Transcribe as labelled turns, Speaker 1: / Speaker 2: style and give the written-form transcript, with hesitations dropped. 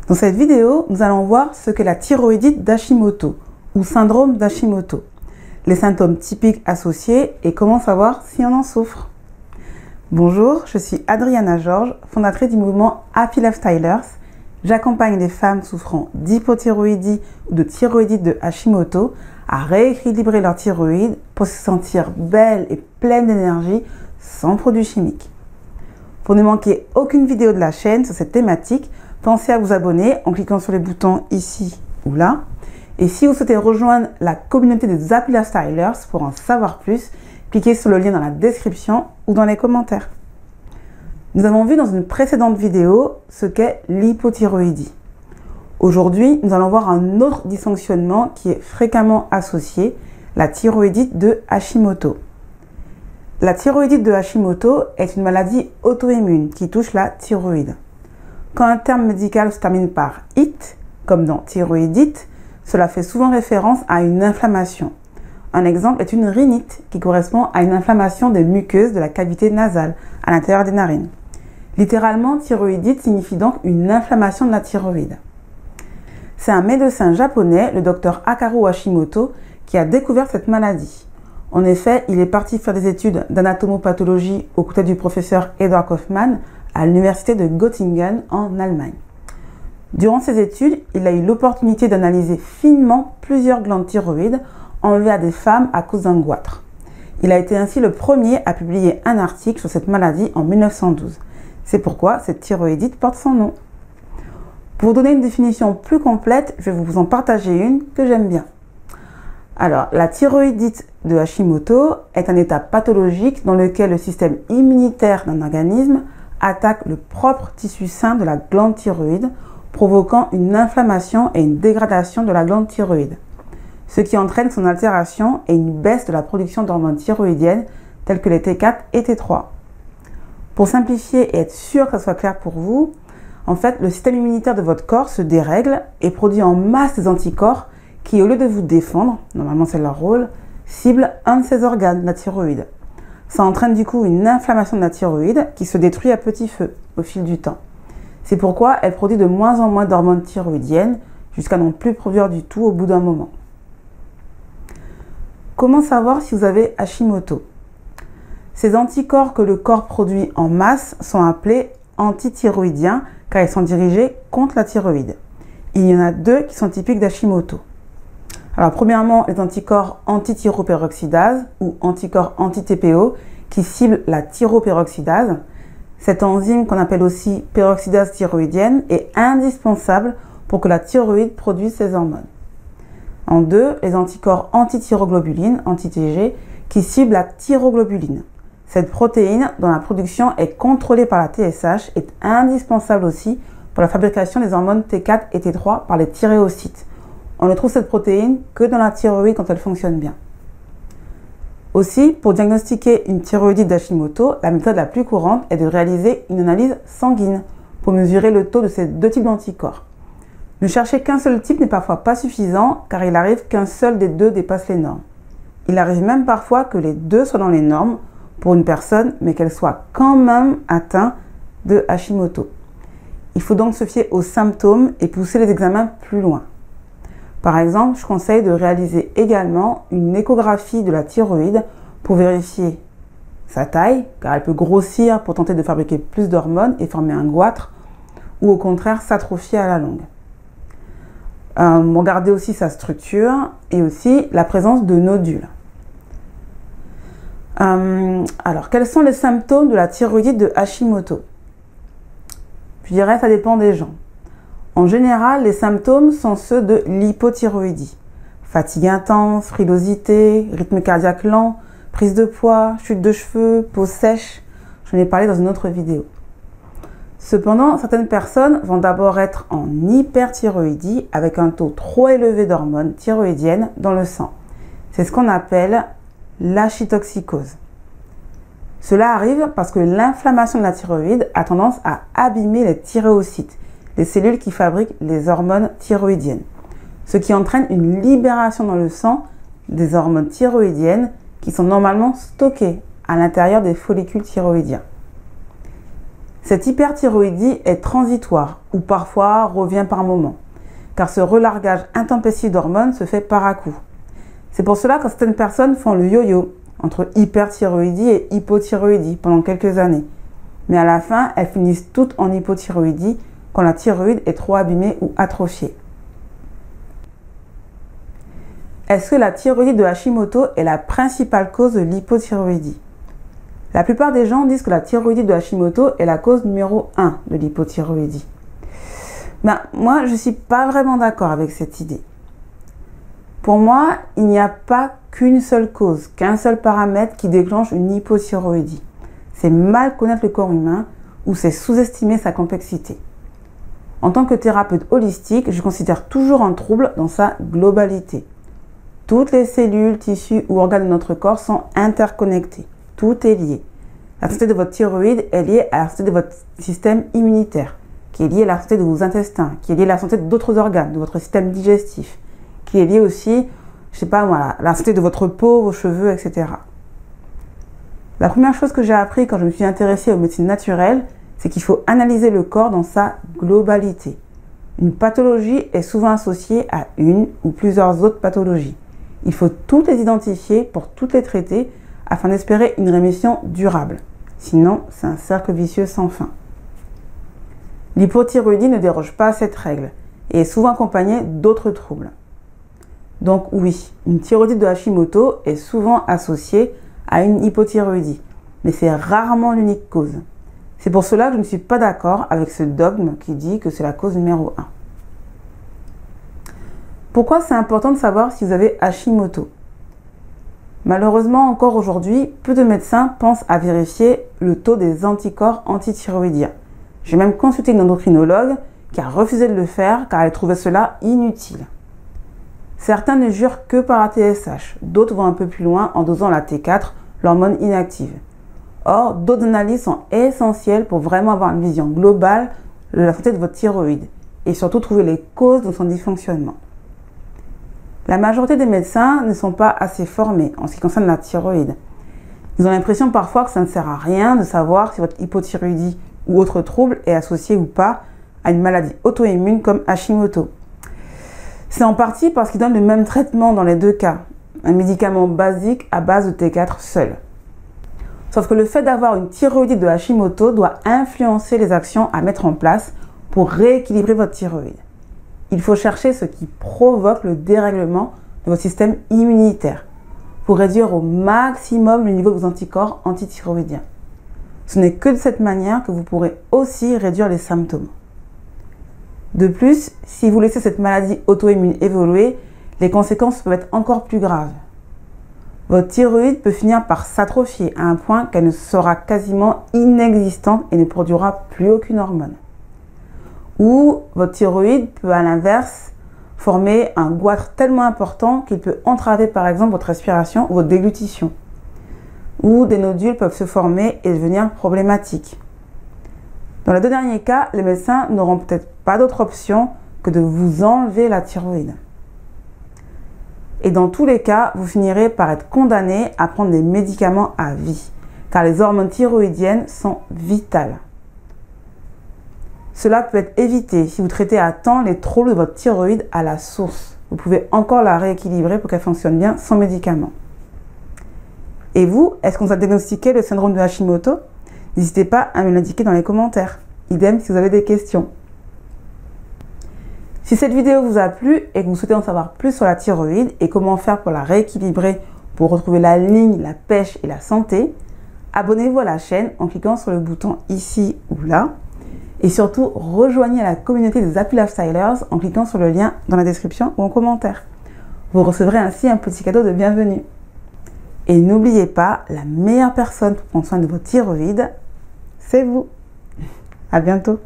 Speaker 1: Dans cette vidéo, nous allons voir ce qu'est la thyroïdite d'Hashimoto ou syndrome d'Hashimoto, les symptômes typiques associés et comment savoir si on en souffre. Bonjour, je suis Adriana Georges, fondatrice du mouvement Happy Lifestylers. J'accompagne les femmes souffrant d'hypothyroïdie ou de thyroïdite de Hashimoto à rééquilibrer leur thyroïde pour se sentir belle et pleine d'énergie sans produits chimiques. Pour ne manquer aucune vidéo de la chaîne sur cette thématique, pensez à vous abonner en cliquant sur les boutons ici ou là. Et si vous souhaitez rejoindre la communauté des Happy Lifestylers pour en savoir plus, cliquez sur le lien dans la description ou dans les commentaires. Nous avons vu dans une précédente vidéo ce qu'est l'hypothyroïdie. Aujourd'hui, nous allons voir un autre dysfonctionnement qui est fréquemment associé, la thyroïdite de Hashimoto. La thyroïdite de Hashimoto est une maladie auto-immune qui touche la thyroïde. Quand un terme médical se termine par « it », comme dans thyroïdite, cela fait souvent référence à une inflammation. Un exemple est une rhinite, qui correspond à une inflammation des muqueuses de la cavité nasale, à l'intérieur des narines. Littéralement, thyroïdite signifie donc une inflammation de la thyroïde. C'est un médecin japonais, le docteur Hakaru Hashimoto, qui a découvert cette maladie. En effet, il est parti faire des études d'anatomopathologie aux côtés du professeur Edward Kaufmann à l'université de Göttingen en Allemagne. Durant ses études, il a eu l'opportunité d'analyser finement plusieurs glandes thyroïdes enlevées à des femmes à cause d'un goitre. Il a été ainsi le premier à publier un article sur cette maladie en 1912. C'est pourquoi cette thyroïdite porte son nom. Pour vous donner une définition plus complète, je vais vous en partager une que j'aime bien. Alors, la thyroïdite de Hashimoto est un état pathologique dans lequel le système immunitaire d'un organisme attaque le propre tissu sain de la glande thyroïde, provoquant une inflammation et une dégradation de la glande thyroïde, ce qui entraîne son altération et une baisse de la production d'hormones thyroïdiennes telles que les T4 et T3. Pour simplifier et être sûr que ça soit clair pour vous, en fait, le système immunitaire de votre corps se dérègle et produit en masse des anticorps qui, au lieu de vous défendre, normalement c'est leur rôle, ciblent un de ces organes, la thyroïde. Ça entraîne du coup une inflammation de la thyroïde qui se détruit à petit feu au fil du temps. C'est pourquoi elle produit de moins en moins d'hormones thyroïdiennes jusqu'à n'en plus produire du tout au bout d'un moment. Comment savoir si vous avez Hashimoto? Ces anticorps que le corps produit en masse sont appelés antithyroïdiens car ils sont dirigés contre la thyroïde. Il y en a deux qui sont typiques d'Hashimoto. Alors premièrement, les anticorps antithyroperoxydase ou anticorps anti-TPO qui ciblent la thyroperoxydase. Cette enzyme qu'on appelle aussi peroxydase thyroïdienne est indispensable pour que la thyroïde produise ses hormones. En deux, les anticorps antithyroglobulines, anti-TG, qui ciblent la thyroglobuline. Cette protéine, dont la production est contrôlée par la TSH, est indispensable aussi pour la fabrication des hormones T4 et T3 par les thyréocytes. On ne trouve cette protéine que dans la thyroïde quand elle fonctionne bien. Aussi, pour diagnostiquer une thyroïdite d'Hashimoto, la méthode la plus courante est de réaliser une analyse sanguine pour mesurer le taux de ces deux types d'anticorps. Ne chercher qu'un seul type n'est parfois pas suffisant car il arrive qu'un seul des deux dépasse les normes. Il arrive même parfois que les deux soient dans les normes pour une personne mais qu'elle soit quand même atteinte de Hashimoto. Il faut donc se fier aux symptômes et pousser les examens plus loin. Par exemple, je conseille de réaliser également une échographie de la thyroïde pour vérifier sa taille, car elle peut grossir pour tenter de fabriquer plus d'hormones et former un goitre, ou au contraire s'atrophier à la longue. Regardez aussi sa structure et aussi la présence de nodules. Alors, quels sont les symptômes de la thyroïdite de Hashimoto? Je dirais que ça dépend des gens. En général, les symptômes sont ceux de l'hypothyroïdie. Fatigue intense, frilosité, rythme cardiaque lent, prise de poids, chute de cheveux, peau sèche. J'en ai parlé dans une autre vidéo. Cependant, certaines personnes vont d'abord être en hyperthyroïdie avec un taux trop élevé d'hormones thyroïdiennes dans le sang. C'est ce qu'on appelle l'achitoxicose. Cela arrive parce que l'inflammation de la thyroïde a tendance à abîmer les thyréocytes, les cellules qui fabriquent les hormones thyroïdiennes, ce qui entraîne une libération dans le sang des hormones thyroïdiennes qui sont normalement stockées à l'intérieur des follicules thyroïdiens. Cette hyperthyroïdie est transitoire ou parfois revient par moment, car ce relargage intempestif d'hormones se fait par à-coup. C'est pour cela que certaines personnes font le yo-yo entre hyperthyroïdie et hypothyroïdie pendant quelques années. Mais à la fin, elles finissent toutes en hypothyroïdie quand la thyroïde est trop abîmée ou atrophiée. Est-ce que la thyroïdite de Hashimoto est la principale cause de l'hypothyroïdie? La plupart des gens disent que la thyroïdite de Hashimoto est la cause numéro 1 de l'hypothyroïdie. Moi, je ne suis pas vraiment d'accord avec cette idée. Pour moi, il n'y a pas qu'une seule cause, qu'un seul paramètre qui déclenche une hypothyroïdie. C'est mal connaître le corps humain ou c'est sous-estimer sa complexité. En tant que thérapeute holistique, je considère toujours un trouble dans sa globalité. Toutes les cellules, tissus ou organes de notre corps sont interconnectés. Tout est lié. La santé de votre thyroïde est liée à la santé de votre système immunitaire, qui est liée à la santé de vos intestins, qui est liée à la santé d'autres organes, de votre système digestif, qui est liée aussi, à la santé de votre peau, vos cheveux, etc. La première chose que j'ai appris quand je me suis intéressée aux médecines naturelles, c'est qu'il faut analyser le corps dans sa globalité. Une pathologie est souvent associée à une ou plusieurs autres pathologies. Il faut toutes les identifier pour toutes les traiter afin d'espérer une rémission durable. Sinon, c'est un cercle vicieux sans fin. L'hypothyroïdie ne déroge pas à cette règle et est souvent accompagnée d'autres troubles. Donc oui, une thyroïdite de Hashimoto est souvent associée à une hypothyroïdie, mais c'est rarement l'unique cause. C'est pour cela que je ne suis pas d'accord avec ce dogme qui dit que c'est la cause numéro 1. Pourquoi c'est important de savoir si vous avez Hashimoto? Malheureusement, encore aujourd'hui, peu de médecins pensent à vérifier le taux des anticorps antithyroïdiens. J'ai même consulté une endocrinologue qui a refusé de le faire car elle trouvait cela inutile. Certains ne jurent que par la TSH, d'autres vont un peu plus loin en dosant la T4, l'hormone inactive. Or, d'autres analyses sont essentielles pour vraiment avoir une vision globale de la santé de votre thyroïde et surtout trouver les causes de son dysfonctionnement. La majorité des médecins ne sont pas assez formés en ce qui concerne la thyroïde. Ils ont l'impression parfois que ça ne sert à rien de savoir si votre hypothyroïdie ou autre trouble est associé ou pas à une maladie auto-immune comme Hashimoto. C'est en partie parce qu'ils donnent le même traitement dans les deux cas, un médicament basique à base de T4 seul. Sauf que le fait d'avoir une thyroïdite de Hashimoto doit influencer les actions à mettre en place pour rééquilibrer votre thyroïde. Il faut chercher ce qui provoque le dérèglement de votre système immunitaire pour réduire au maximum le niveau de vos anticorps antithyroïdiens. Ce n'est que de cette manière que vous pourrez aussi réduire les symptômes. De plus, si vous laissez cette maladie auto-immune évoluer, les conséquences peuvent être encore plus graves. Votre thyroïde peut finir par s'atrophier à un point qu'elle ne sera quasiment inexistante et ne produira plus aucune hormone. Ou votre thyroïde peut à l'inverse former un goitre tellement important qu'il peut entraver par exemple votre respiration ou votre déglutition. Ou des nodules peuvent se former et devenir problématiques. Dans les deux derniers cas, les médecins n'auront peut-être pas d'autre option que de vous enlever la thyroïde. Et dans tous les cas, vous finirez par être condamné à prendre des médicaments à vie, car les hormones thyroïdiennes sont vitales. Cela peut être évité si vous traitez à temps les troubles de votre thyroïde à la source. Vous pouvez encore la rééquilibrer pour qu'elle fonctionne bien sans médicaments. Et vous, est-ce qu'on vous a diagnostiqué le syndrome de Hashimoto? N'hésitez pas à me l'indiquer dans les commentaires. Idem si vous avez des questions. Si cette vidéo vous a plu et que vous souhaitez en savoir plus sur la thyroïde et comment faire pour la rééquilibrer pour retrouver la ligne, la pêche et la santé, abonnez-vous à la chaîne en cliquant sur le bouton ici ou là. Et surtout, rejoignez la communauté des Happy Lifestylers en cliquant sur le lien dans la description ou en commentaire. Vous recevrez ainsi un petit cadeau de bienvenue. Et n'oubliez pas, la meilleure personne pour prendre soin de votre thyroïde, c'est vous. À bientôt.